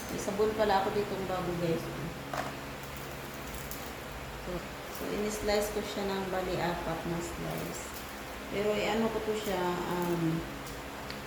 May sabon pala ako dito ng baboy guys. So in-slice ko siya ng bali 4 na slice. Pero ano ko to siya,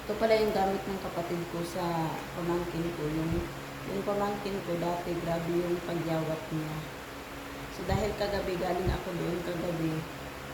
ito pala yung gamit ng kapatid ko sa pamangkin ko. Yung pamangkin ko dati, grabe yung pagyawat niya. So dahil kagabi, galing ako doon kagabi,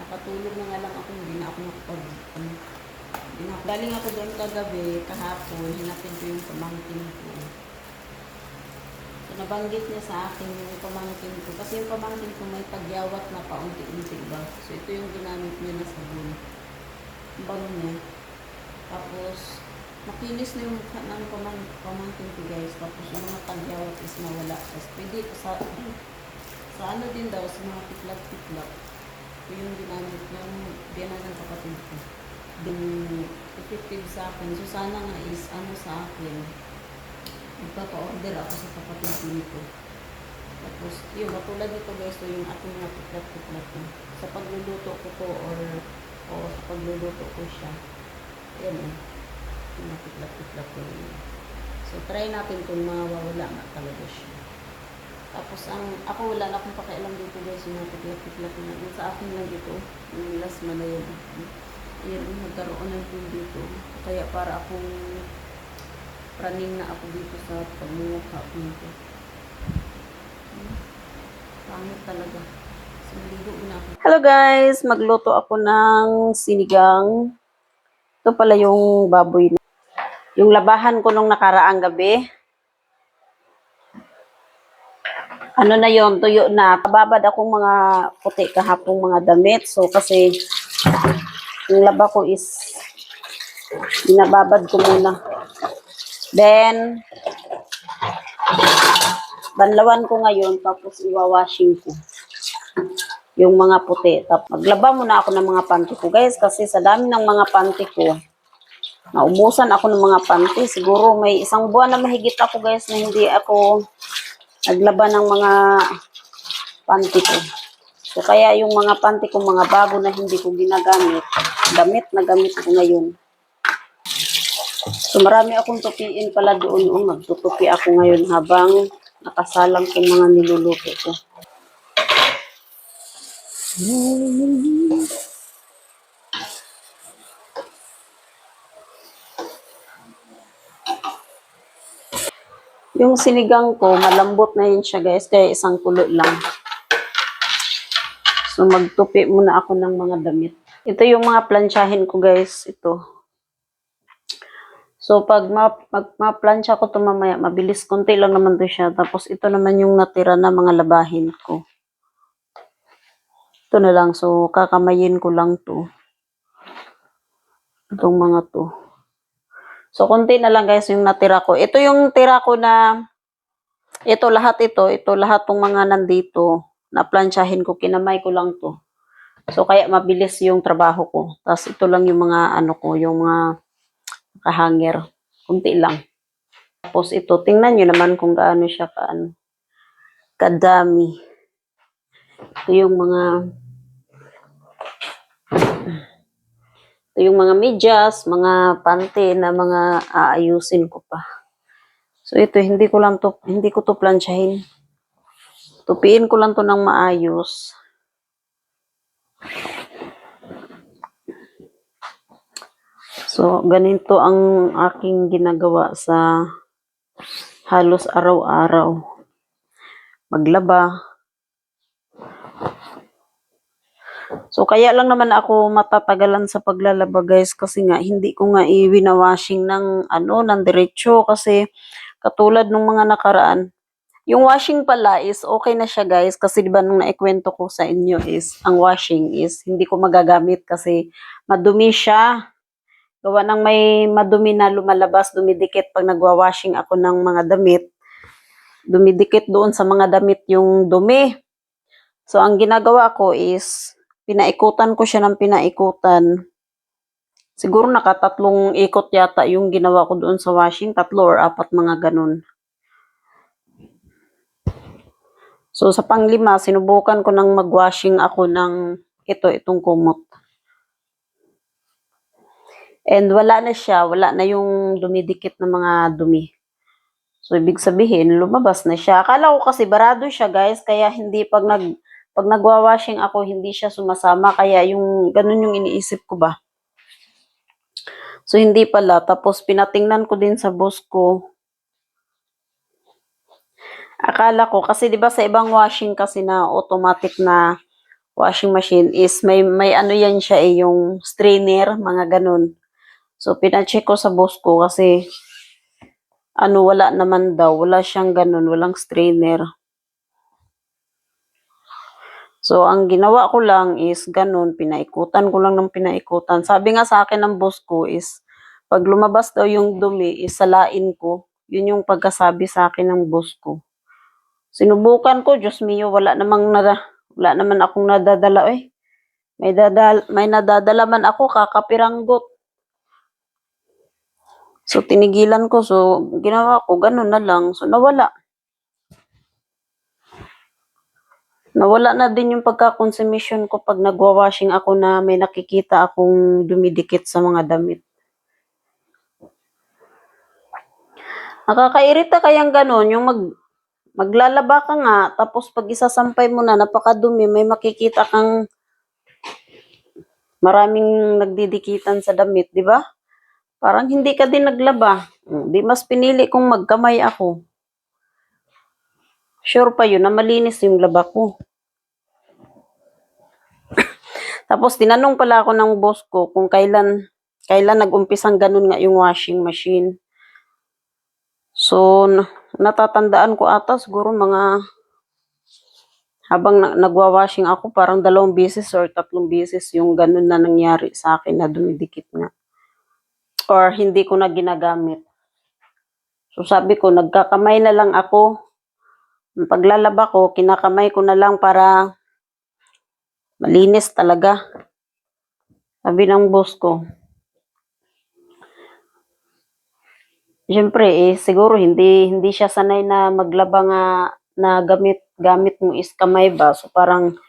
nakatulog na nga lang ako, hindi na ako galing ako doon kagabi, kahapon, hinapin ko yung pamangkin ko. So nabanggit niya sa akin yung pamangkin ko. Kasi yung pamangkin ko may pagyawat na paunti-unti ba. So ito yung ginamit niya na sabon. Ang bango niya. Tapos, makinis na yung mukha ng pamangkin ko guys. Tapos yung mga pagyawat is nawala. Tapos pwede sa ano din daw, sa mga tiklap-tiklap. Ito yung ginamit ng biyanan ng kapatid ko. Din effective sa akin. So sana nga is ano sa akin, magpapa-order ako sa kapatid ko nito. Tapos yun, matulad nito guys, so yung ating mga tiklap-tiklap sa pagluluto ko to o sa pagluluto ko siya. Ayan eh. Yung mga tiklap-tiklap ko yun. So try natin kung mawawala nga talaga siya. Tapos ako wala na akong pakialam dito guys, yung mga tiklap-tiklap na. Yung sa akin lang ito, yung last man na yun. Ayan, nagkaroon ng tool dito. Kaya para akong running na ako dito sa pagmumukha ko nito. Pangit talaga. So, naligo na ako. Hello guys! Magluto ako ng sinigang. Ito pala yung baboy na. Yung labahan ko nung nakaraang gabi. Ano na yon, tuyo na. Kababad akong mga puti kahapong mga damit. So kasi yung laba ko is binababad ko muna. Then banlawan ko ngayon tapos iwawashing ko yung mga puti. Tapos maglaba muna ako ng mga panty ko guys kasi sa dami ng mga panty ko naubusan ako ng mga panty. Siguro may 1 buwan na mahigit ako guys na hindi ako naglaba ng mga panty ko. So, kaya yung mga panty ko, mga bago na hindi ko ginagamit, damit na gamit ko ngayon. So, marami akong tupiin pala doon. Magtutupi ako ngayon habang nakasalang ko mga niluluto ko. Yung sinigang ko, malambot na yun siya guys, kaya isang kulo lang. So, magtupi muna ako ng mga damit. Ito yung mga plansyahin ko guys, ito. So, pag ma-plansya ko ito mamaya, mabilis, konti lang naman to siya. Tapos, ito naman yung natira na mga labahin ko. Ito na lang, so, kakamayin ko lang to. Itong mga to. So, konti na lang guys yung natira ko. Ito yung tira ko na, ito lahat tong mga nandito, na-plansyahin ko, kinamay ko lang to. So, kaya mabilis yung trabaho ko. Tapos, ito lang yung mga, ano ko, yung mga nakahanger. Kunti lang. Tapos, ito, tingnan nyo naman kung gaano siya kadami. Ito yung mga medyas, mga panty na mga aayusin ko pa. So, ito, hindi ko to plansyahin. Tupiin ko lang to ng maayos. So, ganito ang aking ginagawa sa halos araw-araw. Maglaba. So, kaya lang naman ako matatagalan sa paglalaba guys kasi nga hindi ko nga i-winawashing ng diretso kasi katulad ng mga nakaraan. Yung washing pala is okay na siya guys kasi diba nung naikwento ko sa inyo is ang washing is hindi ko magagamit kasi madumi siya. Gawa ng may madumi na lumalabas, dumidikit pag nagwa-washing ako ng mga damit. Dumidikit doon sa mga damit yung dumi. So, ang ginagawa ko is pinaikutan ko siya ng pinaikutan. Siguro nakatatlong ikot yata yung ginawa ko doon sa washing. 3 or 4 mga ganun. So, sa pang-5, sinubukan ko nang mag-washing ako ng itong kumot. And wala na siya. Wala na yung dumidikit na mga dumi. So, ibig sabihin, lumabas na siya. Akala ko kasi barado siya, guys. Kaya hindi, pag nagwa-washing ako, hindi siya sumasama. Kaya yung, ganun yung iniisip ko ba. So, hindi pala. Tapos, pinatingnan ko din sa boss ko. Akala ko, kasi 'di ba sa ibang washing kasi na automatic na washing machine is may ano yan siya yung strainer, mga ganun. So pina-check ko sa boss ko kasi ano wala naman daw, wala siyang ganun, walang strainer. So ang ginawa ko lang is ganun, pinaikutan ko lang ng pinaikutan. Sabi nga sa akin ng boss ko is pag lumabas daw yung dumi, isalain ko. Yun yung pagkasabi sa akin ng boss ko. Sinubukan ko, Diyos mio, wala naman akong nadadala eh. May nadadala man ako, kakapiranggot. So, tinigilan ko. So, ginawa ko, ganun na lang. So, nawala. Nawala na din yung pagka-consumption ko pag nagwa-washing ako na may nakikita akong dumidikit sa mga damit. Nakakairita kayang ganun, yung maglalaba ka nga, tapos pag isasampay mo na, napakadumi, may makikita kang maraming nagdidikitan sa damit, di ba? Parang hindi ka din naglaba. Di mas pinili kong magkamay ako. Sure pa yun na malinis yung laba ko. Tapos tinanong pala ako ng boss ko kung kailan nag-umpisang ganun nga yung washing machine. So, natatandaan ko ata siguro mga habang nagwa-washing ako, parang 2 beses or 3 beses yung ganun na nangyari sa akin na dumidikit nga. Or hindi ko na ginagamit. So sabi ko, nagkakamay na lang ako. Paglalaba ko, kinakamay ko na lang para malinis talaga. Sabi ng boss ko. Siyempre, siguro hindi siya sanay na maglaba nga na gamit mo is kamay ba. So parang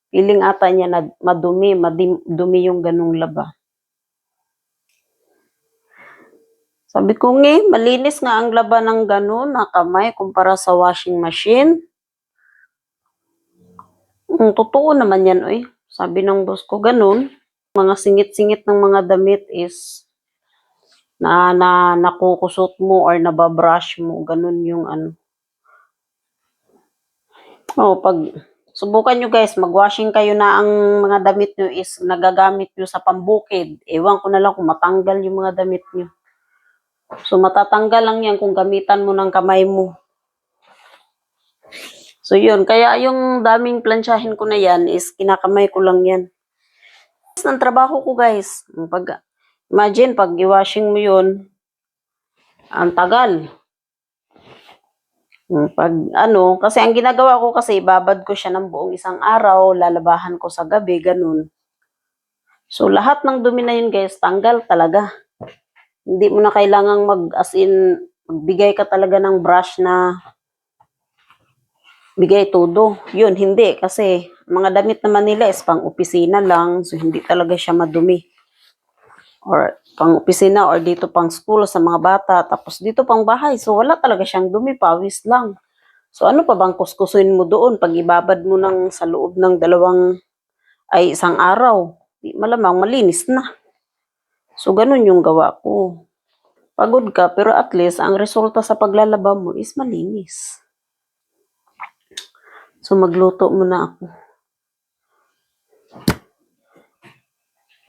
feeling ata niya na madumi yung ganung laba. Sabi ko malinis nga ang laba ng ganun na kamay kumpara sa washing machine. Totoo naman yan, oy. Sabi ng boss ko, ganun. Mga singit-singit ng mga damit is nakukusot mo or nababrush mo. Ganun yung ano. Pag subukan nyo guys, mag-washing kayo na ang mga damit nyo is nagagamit nyo sa pambukid. Ewan ko na lang kung matanggal yung mga damit nyo. So, matatanggal lang yan kung gamitan mo ng kamay mo. So, yun. Kaya yung daming plansyahin ko na yan is kinakamay ko lang yan. Ng trabaho ko guys. Imagine, pag i-washing mo yun, ang tagal. Kasi ang ginagawa ko kasi, babad ko siya ng buong isang araw, lalabahan ko sa gabi, ganun. So, lahat ng dumi na yun guys, tanggal talaga. Hindi mo na kailangang magbigay ka talaga ng brush na bigay todo. Yun, hindi. Kasi, mga damit naman nila is pang opisina lang, so hindi talaga siya madumi. Or pang opisina or dito pang school sa mga bata, tapos dito pang bahay. So, wala talaga siyang dumi, pawis lang. So, ano pa bang kuskusin mo doon pag ibabad mo sa loob ng isang araw? Malamang malinis na. So, ganun yung gawa ko. Pagod ka, pero at least, ang resulta sa paglalaba mo is malinis. So, magluto muna ako.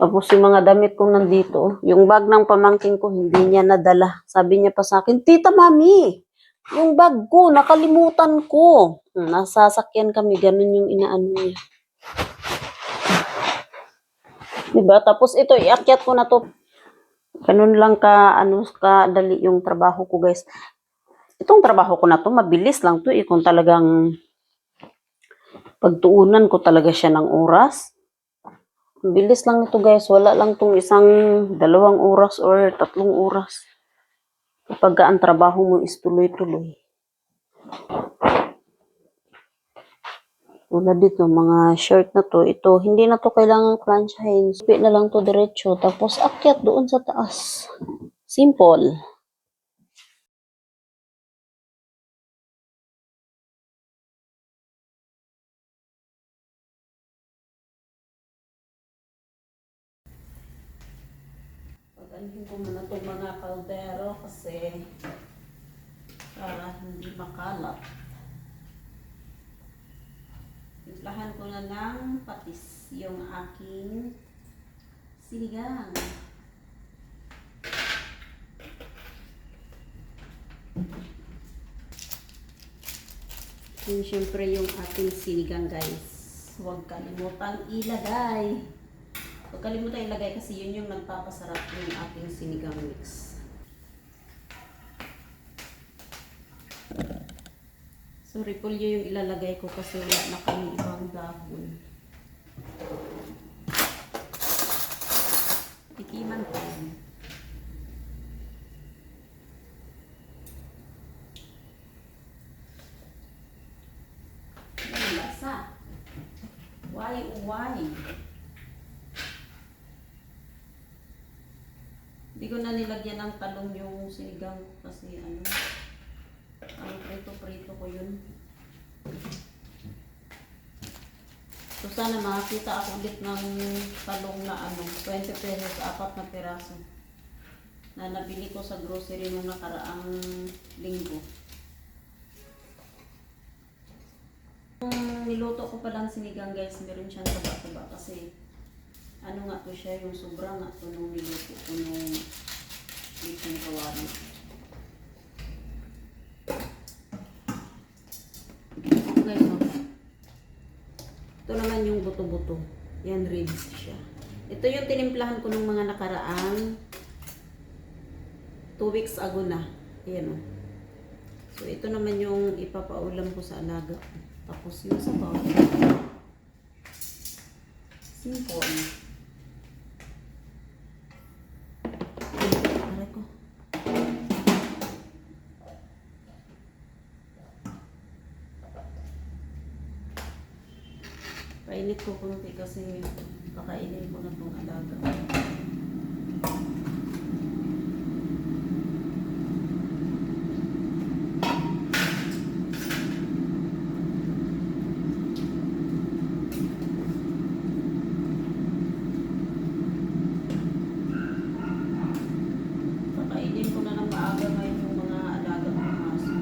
Tapos yung mga damit kong nandito, yung bag ng pamangkin ko, hindi niya nadala. Sabi niya pa sa akin, Tita Mami, yung bag ko, nakalimutan ko. Nasa sasakyan kami, ganun yung inaano niya. Diba? Tapos ito, iakyat ko na to. Ganun lang kadali yung trabaho ko guys. Itong trabaho ko na to, mabilis lang to kung talagang pagtuunan ko talaga siya ng oras. Bilis lang ito guys, wala lang tong 2 oras or 3 oras. Kapag ang trabaho mo is tuloy-tuloy. Wala dito, mga shirt na to. Ito, hindi na to kailangan plansyahin. Supi na lang to diretso. Tapos akyat doon sa taas. Simple. Dalhin ko muna itong mga kaldero kasi para hindi makalat. Timplahan ko na ng patis yung aking sinigang. Yun syempre yung ating sinigang guys. Huwag kalimutang ilagay. Huwag kalimutan ilagay kasi yun yung nagpapasarap yung ating sinigang mix. So, repolyo yung ilalagay ko kasi wala na kami ibang dahon. Tikiman ko yun. Yan, lasa. Why? Hindi ko na nilagyan ng talong yung sinigang kasi ano. Ang prito-prito ko yun. So sana makakita ako ulit ng talong na ano, 20 pesos, 4 na peraso. Na nabili ko sa grocery nung nakaraang linggo. Niluto ko palang sinigang guys, meron siyang taba-taba kasi ano nga to siya, yung sobra nga to nung niluto ko nung lechon kawali. Guys, oh. Ito naman yung buto-buto. Yan, ribs siya. Ito yung tinimplahan ko nung mga nakaraang 2 weeks ago na. Ayan, oh. So, ito naman yung ipapaulam ko sa alaga. Tapos yung sabaw. Simple. Aray ko. Painit ko kunti kasi kakainin ko na itong alaga. Kakainin ko na ng maaga ngayon yung mga alaga ng aso.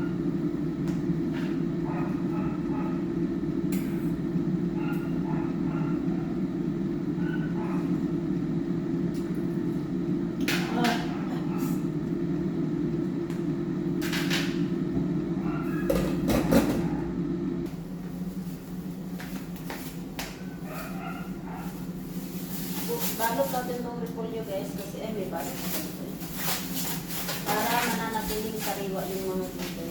Balot natin itong repolyo guys kasi may balot na dito. Para mananatiling sariwa yung mga dito.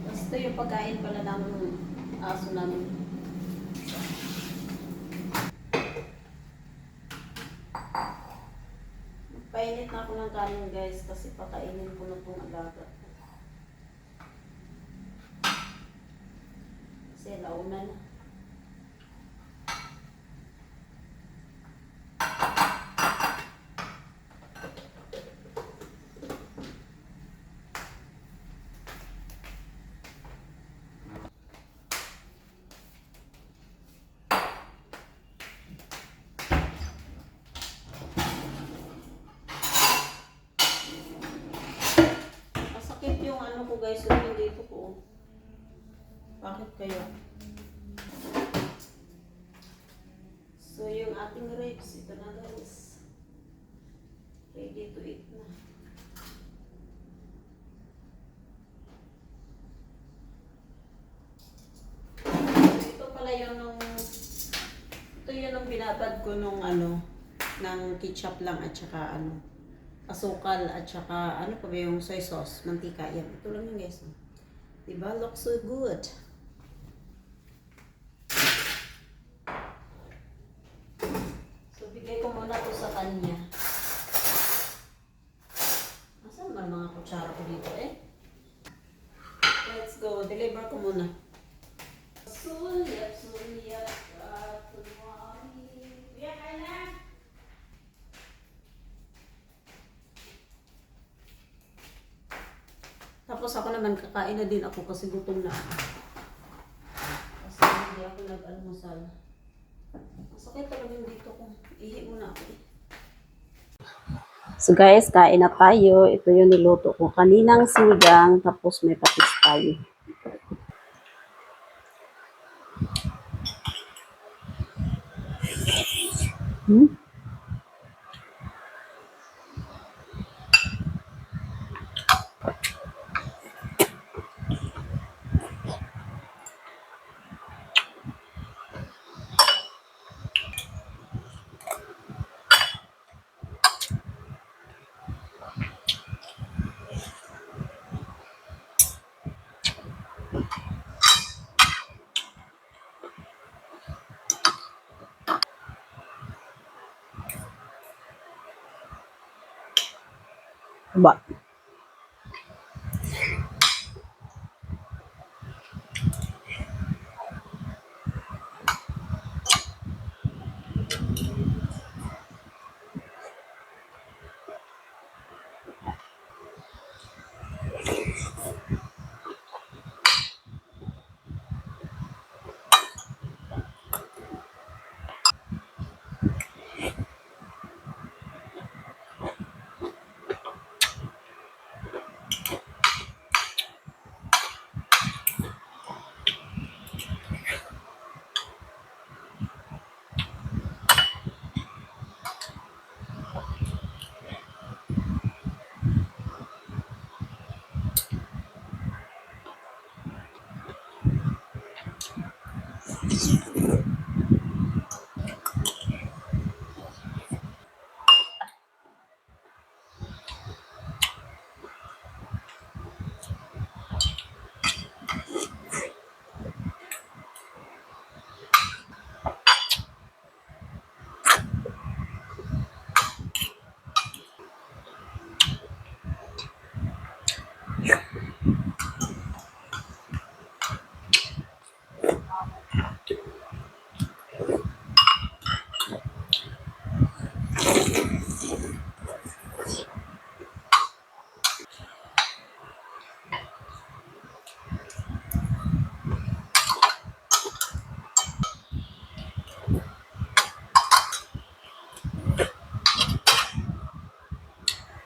Basta yung pagkain pala ng aso namin. Painit na ako ng kanin guys kasi pakainin ko na itong alaga. Kasi launa na. Masakit yung ano ko guys, yung dito ko. Bakit kaya? So yung ating ribs, ito na guys. Ready to eat na. So ito pala yung ito yun yung binabad ko nung ano, ng ketchup lang at saka ano, asukal at saka ano pa ba yung soy sauce, mantika. Yan, ito lang yun guys. Diba? Looks so good. So bigay ko muna to sa kanya. Asan ba mga kutsara ko dito eh? Let's go. Deliver ko muna. Sulyap, kunwari. Kuya, kain na! Tapos Tapos ako naman, kakain na din ako kasi gutom na ako. Kasi hindi ako nag-almusal. Masakit talaga yung dito ko. Ihi muna ako eh. So guys, kain na tayo. Ito yung niluto ko kaninang sinigang, tapos may patis tayo. Hmm? Ba?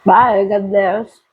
Bye, God bless.